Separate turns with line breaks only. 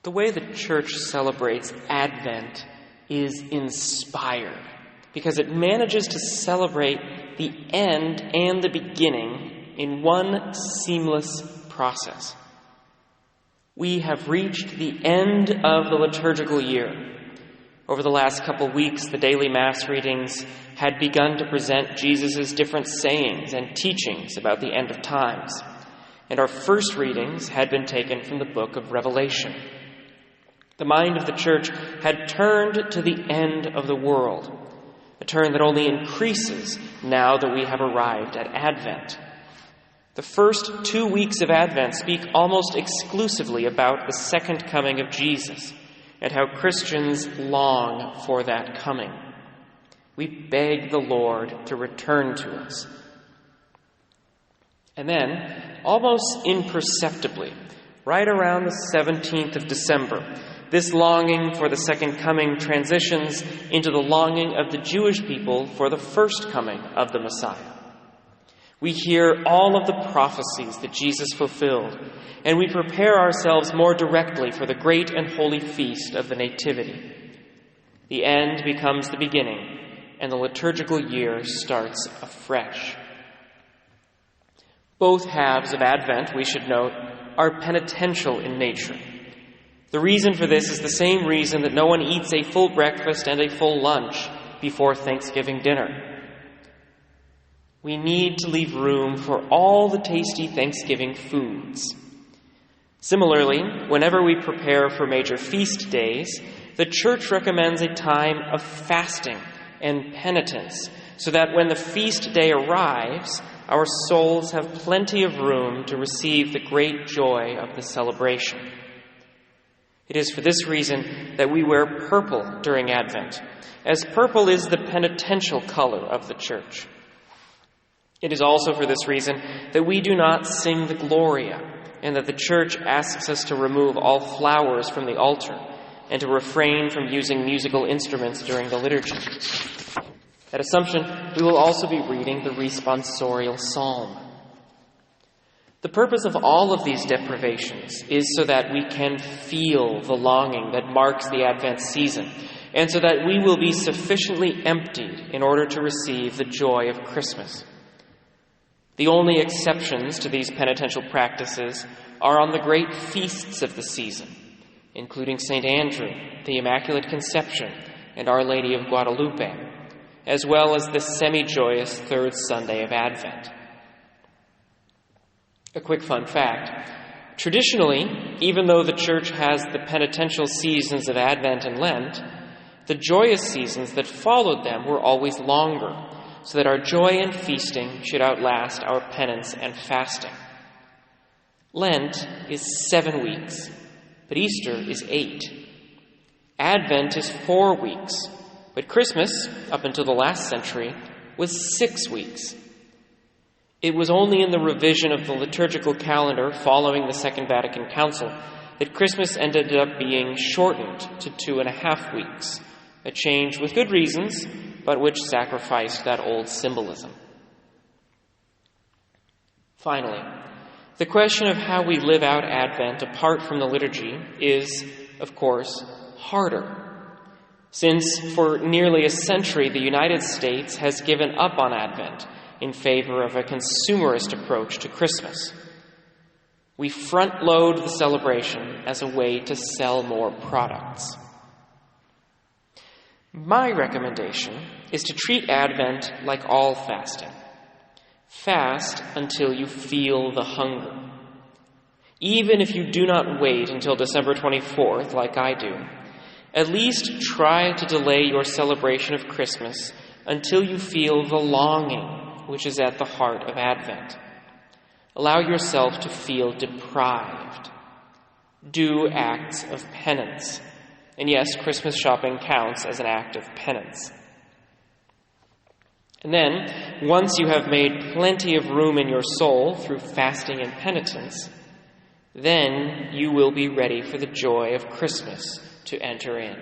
The way the church celebrates Advent is inspired because it manages to celebrate the end and the beginning in one seamless process. We have reached the end of the liturgical year. Over the last couple weeks, the daily Mass readings had begun to present Jesus' different sayings and teachings about the end of times, and our first readings had been taken from the book of Revelation. The mind of the church had turned to the end of the world, a turn that only increases now that we have arrived at Advent. The first 2 weeks of Advent speak almost exclusively about the second coming of Jesus and how Christians long for that coming. We beg the Lord to return to us. And then, almost imperceptibly, right around the 17th of December, this longing for the second coming transitions into the longing of the Jewish people for the first coming of the Messiah. We hear all of the prophecies that Jesus fulfilled, and we prepare ourselves more directly for the great and holy feast of the Nativity. The end becomes the beginning, and the liturgical year starts afresh. Both halves of Advent, we should note, are penitential in nature. The reason for this is the same reason that no one eats a full breakfast and a full lunch before Thanksgiving dinner. We need to leave room for all the tasty Thanksgiving foods. Similarly, whenever we prepare for major feast days, the Church recommends a time of fasting and penitence so that when the feast day arrives, our souls have plenty of room to receive the great joy of the celebration. It is for this reason that we wear purple during Advent, as purple is the penitential color of the Church. It is also for this reason that we do not sing the Gloria, and that the Church asks us to remove all flowers from the altar and to refrain from using musical instruments during the liturgy. At Assumption, we will also be reading the responsorial psalm. The purpose of all of these deprivations is so that we can feel the longing that marks the Advent season, and so that we will be sufficiently emptied in order to receive the joy of Christmas. The only exceptions to these penitential practices are on the great feasts of the season, including St. Andrew, the Immaculate Conception, and Our Lady of Guadalupe, as well as the semi-joyous third Sunday of Advent. A quick fun fact. Traditionally, even though the Church has the penitential seasons of Advent and Lent, the joyous seasons that followed them were always longer, so that our joy and feasting should outlast our penance and fasting. Lent is 7 weeks, but Easter is 8. Advent is 4 weeks, but Christmas, up until the last century, was 6 weeks. It was only in the revision of the liturgical calendar following the Second Vatican Council that Christmas ended up being shortened to 2.5 weeks, a change with good reasons, but which sacrificed that old symbolism. Finally, the question of how we live out Advent apart from the liturgy is, of course, harder. Since for nearly a century the United States has given up on Advent in favor of a consumerist approach to Christmas. We front-load the celebration as a way to sell more products. My recommendation is to treat Advent like all fasting. Fast until you feel the hunger. Even if you do not wait until December 24th, like I do, at least try to delay your celebration of Christmas until you feel the longing which is at the heart of Advent. Allow yourself to feel deprived. Do acts of penance. And yes, Christmas shopping counts as an act of penance. And then, once you have made plenty of room in your soul through fasting and penitence, then you will be ready for the joy of Christmas to enter in.